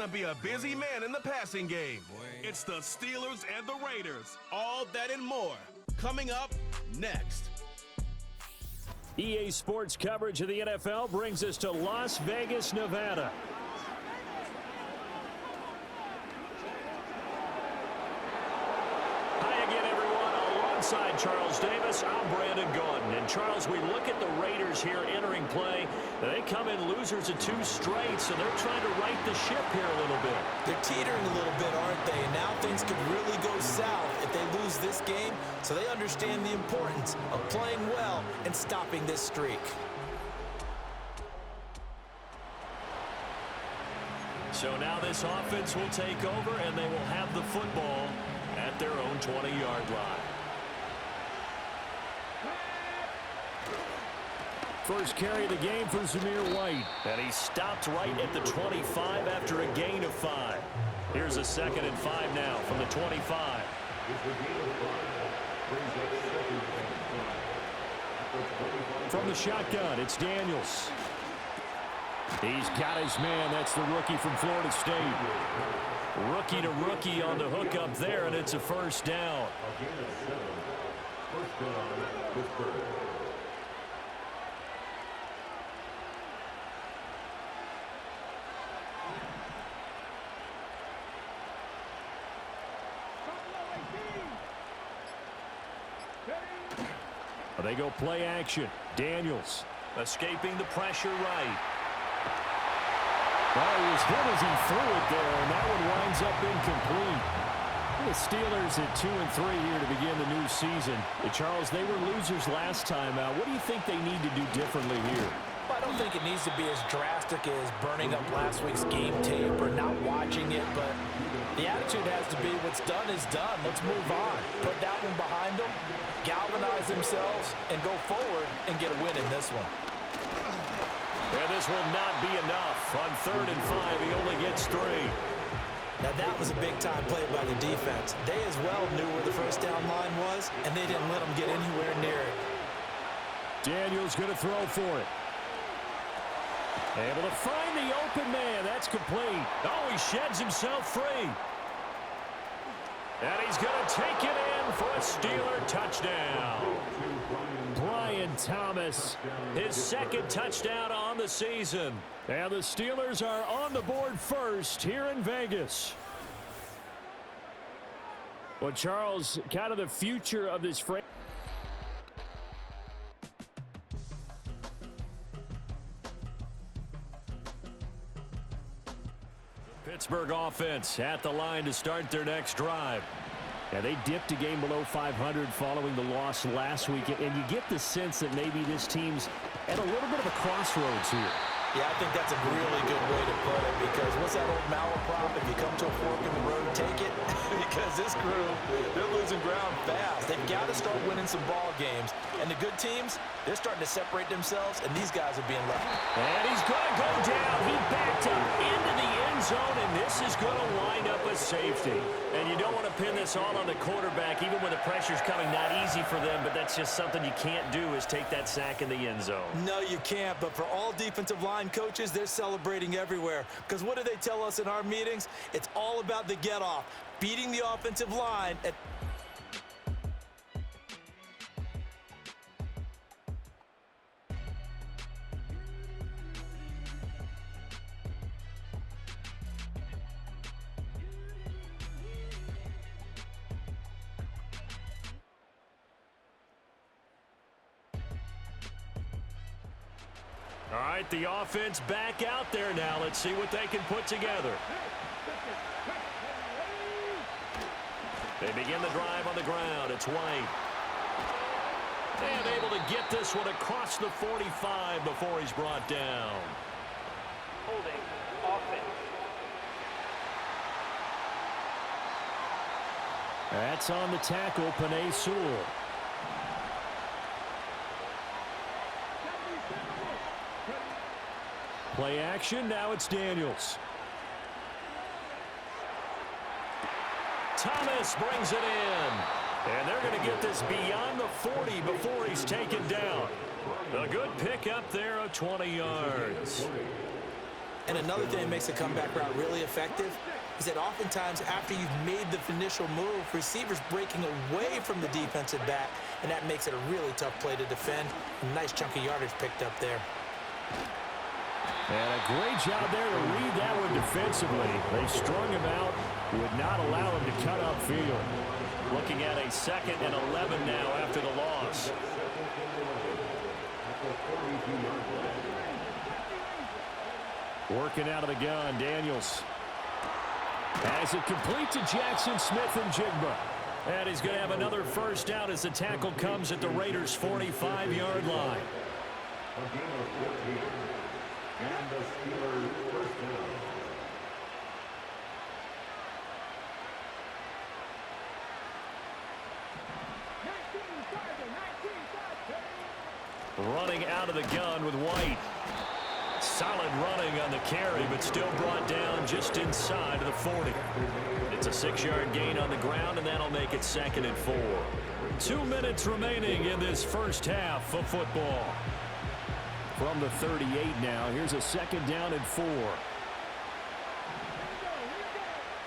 Gonna be a busy man in the passing game. It's the Steelers and the Raiders. All that and more coming up next. EA Sports coverage of the NFL brings us to Las Vegas, Nevada. Hi again, everyone. Alongside Charles Davis, I'm Brandon Gaudin. And Charles, we look at the Raiders here entering play. They come in losers of 2 straight, so they're trying to right the ship here a little bit. They're teetering a little bit, aren't they? And now things could really go south if they lose this game, so they understand the importance of playing well and stopping this streak. So now this offense will take over, and they will have the football at their own 20-yard line. First carry of the game for Zamir White. And he stopped right at the 25 after a gain of 5. Here's a 2nd and 5 now from the 25. From the shotgun, it's Daniels. He's got his man. That's the rookie from Florida State. Rookie to rookie on the hook up there, and it's a first down. They go play action. Daniels escaping the pressure right. Well, he was hit as he threw it there, and that one winds up incomplete. The Steelers at 2-3 here to begin the new season. Charles, they were losers last time out. What do you think they need to do differently here? Well, I don't think it needs to be as drastic as burning up last week's game tape or not watching it, but the attitude has to be what's done is done. Let's move on. Put that one behind them, galvanize themselves, and go forward and get a win in this one. And this will not be enough. On 3rd and 5, he only gets 3. Now that was a big-time play by the defense. They as well knew where the first down line was, and they didn't let them get anywhere near it. Daniels going to throw for it. Able to find the open man. That's complete. Oh, he sheds himself free. And he's going to take it in for a Steeler touchdown. Brian Thomas, his 2nd touchdown on the season. And the Steelers are on the board first here in Vegas. Well, Charles, kind of the future of this franchise. Pittsburgh offense at the line to start their next drive. Yeah, they dipped a game below 500 following the loss last week, and you get the sense that maybe this team's at a little bit of a crossroads here. Yeah, I think that's a really good way to put it, because what's that old malaprop? If you come to a fork in the road, take it. Because this crew, they're losing ground fast. They've got to start winning some ball games. And the good teams, they're starting to separate themselves, and these guys are being left. And he's going to go down. He backed up into the end zone, and this is going to wind up a safety. And you don't want to pin this all on the quarterback, even when the pressure's coming. Not easy for them, but that's just something you can't do, is take that sack in the end zone. No, you can't. But for all defensive line coaches, they're celebrating everywhere. Because what do they tell us in our meetings? It's all about the get-off, beating the offensive line. All right, the offense back out there now. Let's see what they can put together. They begin the drive on the ground. It's White. And able to get this one across the 45 before he's brought down. Holding offense. That's on the tackle, Penei Sewell. Play action, now it's Daniels. Thomas brings it in. And they're going to get this beyond the 40 before he's taken down. A good pickup there of 20 yards. And another thing that makes a comeback route really effective is that oftentimes after you've made the initial move, receivers breaking away from the defensive back, and that makes it a really tough play to defend. A nice chunk of yardage picked up there. And a great job there to read that one defensively. They strung him out, would not allow him to cut upfield. Looking at a 2nd and 11 now after the loss. Working out of the gun, Daniels. Has it complete to Jackson Smith and Jigba. And he's going to have another first down as the tackle comes at the Raiders' 45-yard line. And the Steelers first down. Running out of the gun with White. Solid running on the carry, but still brought down just inside of the 40. It's a 6-yard gain on the ground, and that'll make it 2nd and 4. 2 minutes remaining in this first half of football. From the 38 now, here's a 2nd down and 4.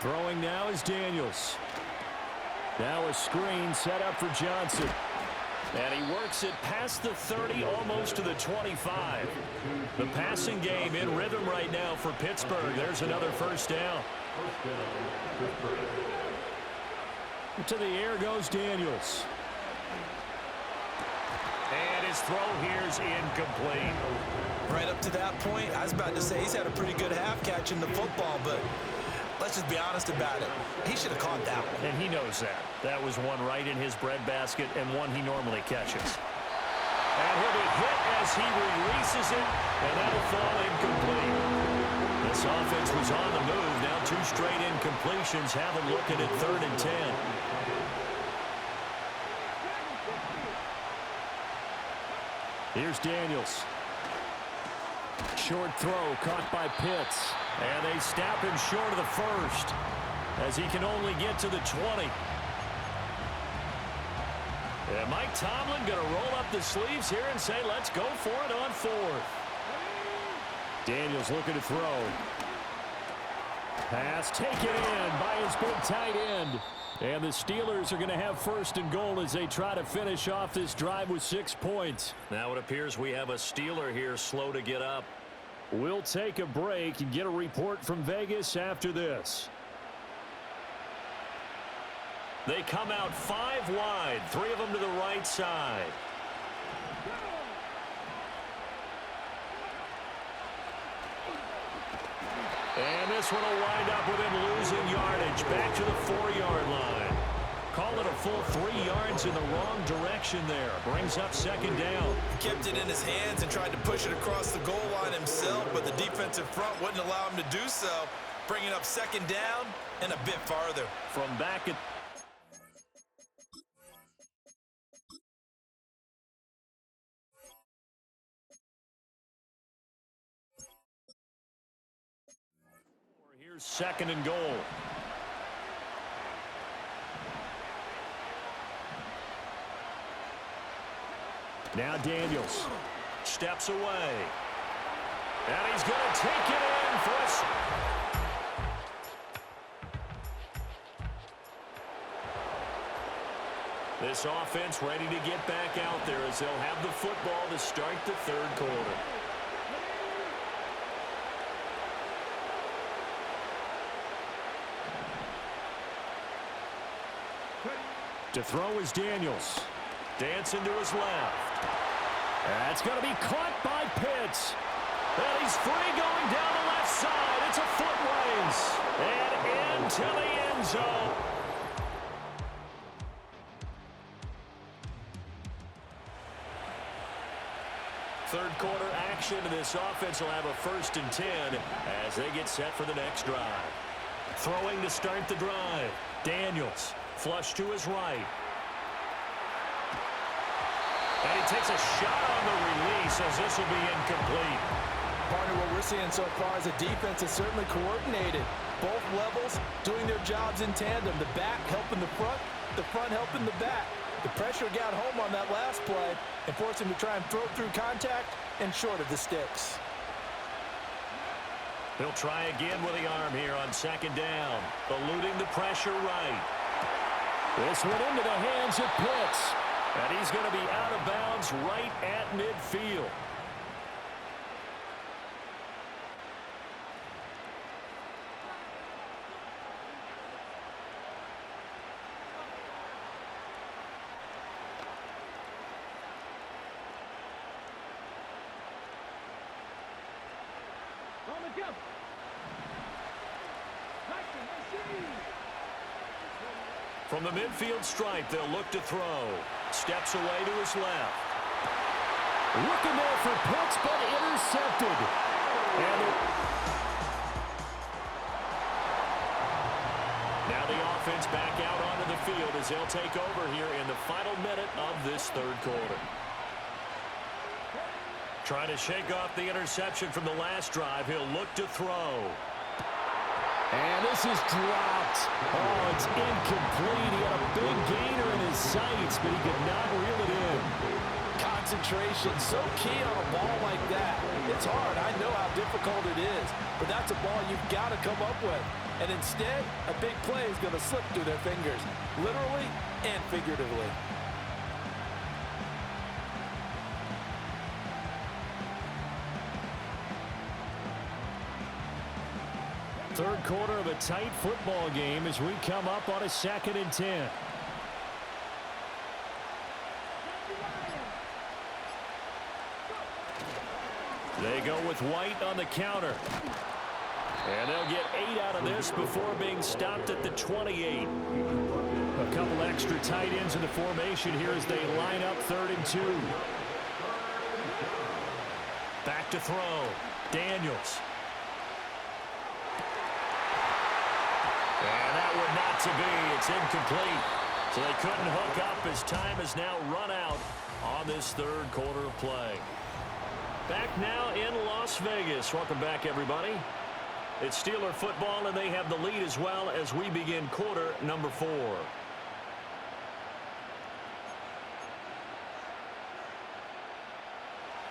Throwing now is Daniels. Now a screen set up for Johnson. And he works it past the 30, almost to the 25. The passing game in rhythm right now for Pittsburgh. There's another first down. To the air goes Daniels. And his throw here's incomplete. Right up to that point, I was about to say he's had a pretty good half catching the football, but let's just be honest about it. He should have caught that one. And he knows that. That was one right in his breadbasket and one he normally catches. And he'll be hit as he releases it, and that'll fall incomplete. This offense was on the move. Now 2 straight incompletions. Have him looking at 3rd and 10. Here's Daniels. Short throw caught by Pitts. And they snap him short of the first as he can only get to the 20. And Mike Tomlin going to roll up the sleeves here and say, let's go for it on 4th. Daniels looking to throw. Pass taken in by his big tight end. And the Steelers are going to have 1st and goal as they try to finish off this drive with 6 points. Now it appears we have a Steeler here slow to get up. We'll take a break and get a report from Vegas after this. They come out 5 wide, 3 of them to the right side. And this one will wind up with him losing yardage back to the 4-yard line. Call it a full 3 yards in the wrong direction there. Brings up 2nd down. He kept it in his hands and tried to push it across the goal line himself, but the defensive front wouldn't allow him to do so, bringing up 2nd down and a bit farther. From back at here's 2nd and goal. Now Daniels steps away. And he's going to take it in for us. This offense ready to get back out there as they'll have the football to start the 3rd quarter. To throw is Daniels. Dancing to his left. That's going to be caught by Pitts. And he's free going down the left side. It's a foot race. And into the end zone. Third quarter action, and this offense will have a 1st and 10 as they get set for the next drive. Throwing to start the drive. Daniels, flush to his right. And he takes a shot on the release as this will be incomplete. Partner, what we're seeing so far is the defense is certainly coordinated. Both levels doing their jobs in tandem. The back helping the front helping the back. The pressure got home on that last play and forced him to try and throw through contact and short of the sticks. He'll try again with the arm here on second down. Eluding the pressure right. This one into the hands of Pitts. And he's going to be out of bounds right at midfield. From the midfield stripe, they'll look to throw. Steps away to his left. Looking there for Pitts, but intercepted. Now the offense back out onto the field as they'll take over here in the final minute of this third quarter. Trying to shake off the interception from the last drive. He'll look to throw. And this is dropped. Oh, it's incomplete. He had a big gainer in his sights, but he could not reel it in. Concentration, so key on a ball like that. It's hard. I know how difficult it is, but that's a ball you've got to come up with. And instead, a big play is going to slip through their fingers, literally and figuratively. Third quarter of a tight football game as we come up on a 2nd and 10. They go with White on the counter. And they'll get 8 out of this before being stopped at the 28. A couple extra tight ends in the formation here as they line up 3rd and 2. Back to throw. Daniels. And that one not to be. It's incomplete. So they couldn't hook up as time has now run out on this third quarter of play. Back now in Las Vegas. Welcome back, everybody. It's Steeler football, and they have the lead as well as we begin quarter number 4.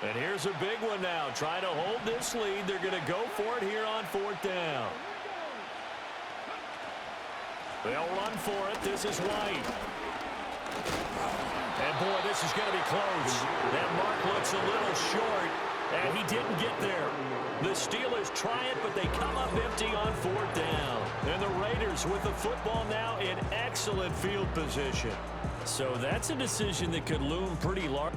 And here's a big one now. Trying to hold this lead. They're going to go for it here on 4th down. They'll run for it. This is White. And, boy, this is going to be close. That mark looks a little short, and he didn't get there. The Steelers try it, but they come up empty on 4th down. And the Raiders with the football now in excellent field position. So that's a decision that could loom pretty large.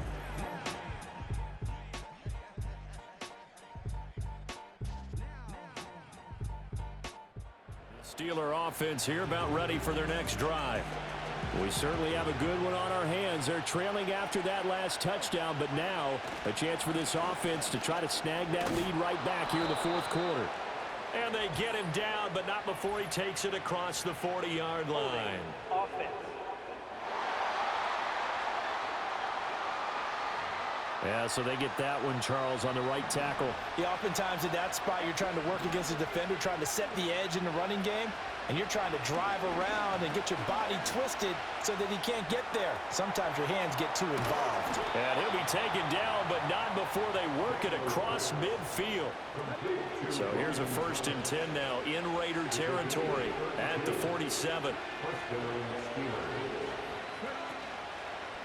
Steeler offense here about ready for their next drive. We certainly have a good one on our hands. They're trailing after that last touchdown, but now a chance for this offense to try to snag that lead right back here in the 4th quarter. And they get him down, but not before he takes it across the 40-yard line. Offense. Yeah, so they get that one, Charles, on the right tackle. Yeah, oftentimes in that spot, you're trying to work against a defender, trying to set the edge in the running game, and you're trying to drive around and get your body twisted so that he can't get there. Sometimes your hands get too involved. And he'll be taken down, but not before they work it across midfield. So here's a 1st and 10 now in Raider territory at the 47.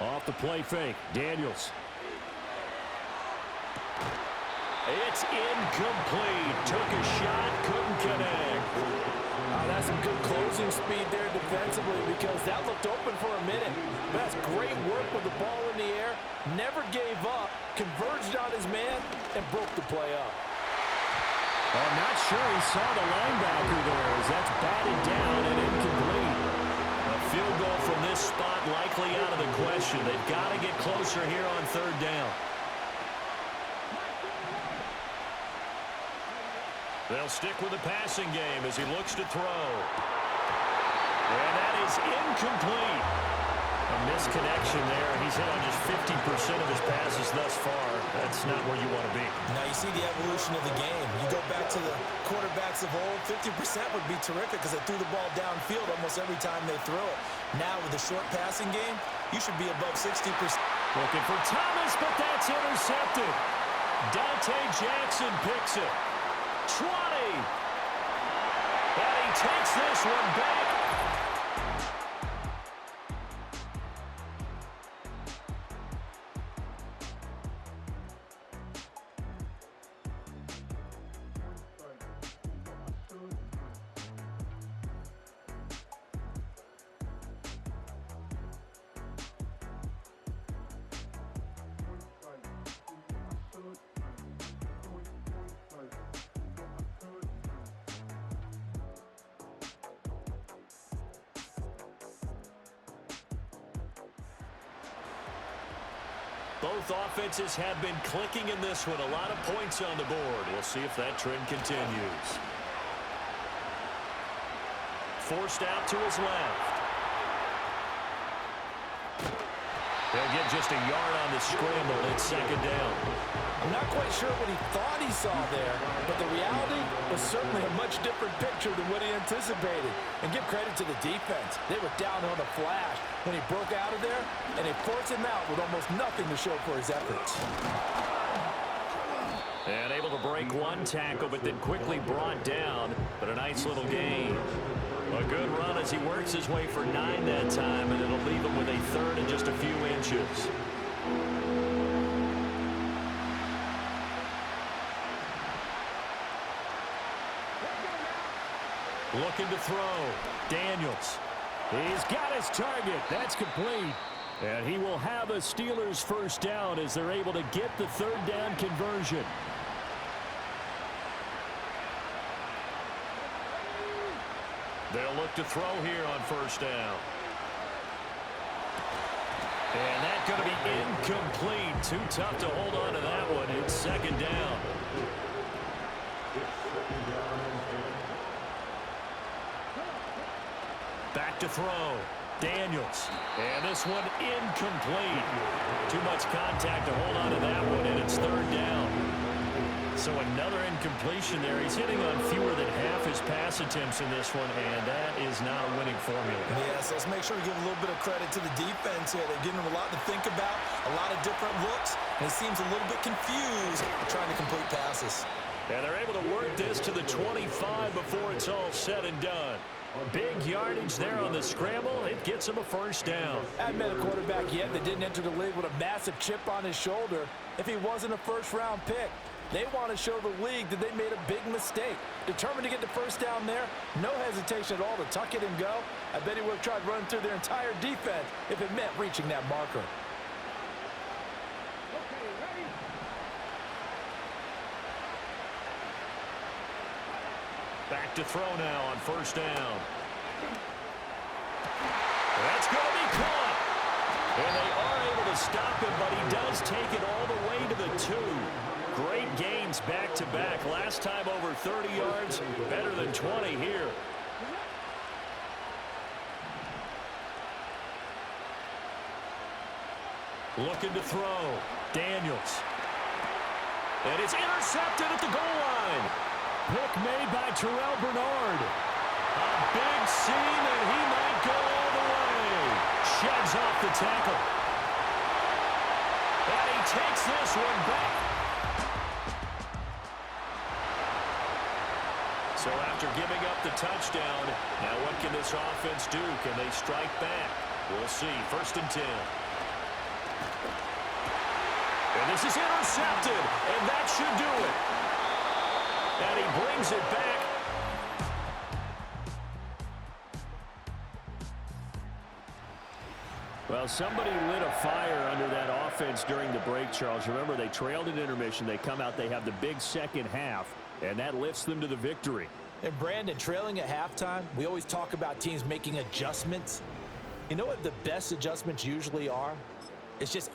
Off the play fake, Daniels. It's incomplete. Took a shot, couldn't connect. That's some good closing speed there defensively because that looked open for a minute. That's great work with the ball in the air. Never gave up, converged on his man, and broke the play up. I'm not sure he saw the linebacker there as that's batted down and incomplete. A field goal from this spot likely out of the question. They've got to get closer here on 3rd down. They'll stick with the passing game as he looks to throw. And that is incomplete. A misconnection there. He's hit on just 50% of his passes thus far. That's not where you want to be. Now you see the evolution of the game. You go back to the quarterbacks of old, 50% would be terrific because they threw the ball downfield almost every time they throw it. Now with the short passing game, you should be above 60%. Looking for Thomas, but that's intercepted. Dante Jackson picks it. 20. And he takes this one back. Both offenses have been clicking in this one. A lot of points on the board. We'll see if that trend continues. Forced out to his left. He'll get just a yard on the scramble. It's second down. I'm not quite sure what he thought he saw there, but the reality was certainly a much different picture than what he anticipated. And give credit to the defense. They were down on the flash when he broke out of there, and they forced him out with almost nothing to show for his efforts. And able to break one tackle, but then quickly brought down. But a nice little gain. A good run as he works his way for 9 that time, and it'll leave him with a third and just a few inches. Looking to throw. Daniels. He's got his target. That's complete. And he will have a Steelers first down as they're able to get the third down conversion. They'll look to throw here on first down. And that's going to be incomplete. Too tough to hold on to that one. It's second down. Back to throw. Daniels. And this one incomplete. Too much contact to hold on to that one, and it's third down. So another incompletion there. He's hitting on fewer than half his pass attempts in this one, and that is not a winning formula. Yes, let's make sure we give a little bit of credit to the defense here. They're giving him a lot to think about, a lot of different looks, and he seems a little bit confused trying to complete passes. And they're able to work this to the 25 before it's all said and done. Big yardage there on the scramble. It gets him a first down. Haven't met a quarterback yet that didn't enter the league with a massive chip on his shoulder if he wasn't a first-round pick. They want to show the league that they made a big mistake. Determined to get the first down there, no hesitation at all to tuck it and go. I bet he would have tried running through their entire defense if it meant reaching that marker. Back to throw now on first down. That's going to be caught. And they are able to stop him, but he does take it all the way to the 2. Great gains back-to-back. Last time over 30 yards, better than 20 here. Looking to throw. Daniels. And it's intercepted at the goal line. Pick made by Terrell Bernard. A big seam, and he might go all the way. Sheds off the tackle. And he takes this one back. So after giving up the touchdown, now what can this offense do? Can they strike back? We'll see. First and 10. And this is intercepted, and that should do it. And he brings it back. Well, somebody lit a fire under that offense during the break, Charles. Remember, they trailed at intermission. They come out, they have the big second half, and that lifts them to the victory. And Brandon, trailing at halftime, we always talk about teams making adjustments. You know what the best adjustments usually are? It's just